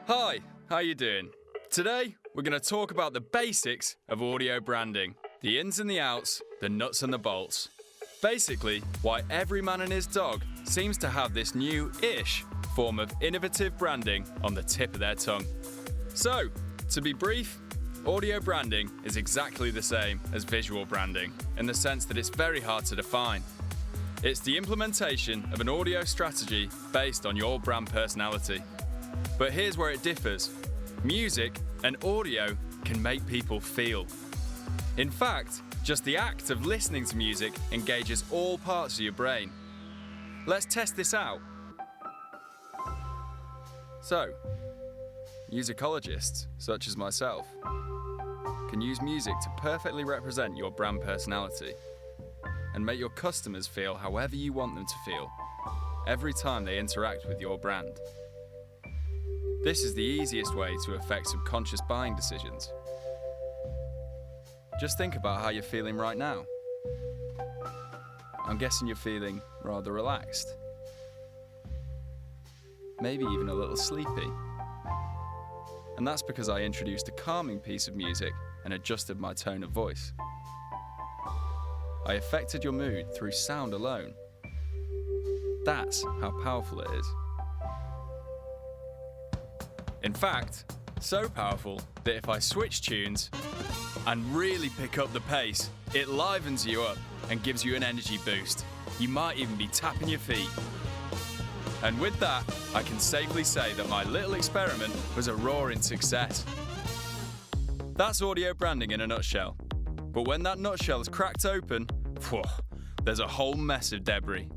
Hi, how you doing? Today, we're going to talk about the basics of audio branding. The ins and the outs, the nuts and the bolts. Basically, why every man and his dog seems to have this new-ish form of innovative branding on the tip of their tongue. So, to be brief, audio branding is exactly the same as visual branding in the sense that it's very hard to define. It's the implementation of an audio strategy based on your brand personality. But here's where it differs. Music and audio can make people feel. In fact, just the act of listening to music engages all parts of your brain. Let's test this out. So, musicologists, such as myself, can use music to perfectly represent your brand personality and make your customers feel however you want them to feel every time they interact with your brand. This is the easiest way to affect subconscious buying decisions. Just think about how you're feeling right now. I'm guessing you're feeling rather relaxed. Maybe even a little sleepy. And that's because I introduced a calming piece of music and adjusted my tone of voice. I affected your mood through sound alone. That's how powerful it is. In fact, so powerful that if I switch tunes and really pick up the pace, it livens you up and gives you an energy boost. You might even be tapping your feet. And with that, I can safely say that my little experiment was a roaring success. That's audio branding in a nutshell. But when that nutshell is cracked open, there's a whole mess of debris.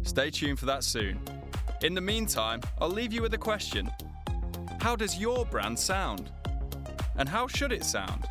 Stay tuned for that soon. In the meantime, I'll leave you with a question. How does your brand sound? And how should it sound?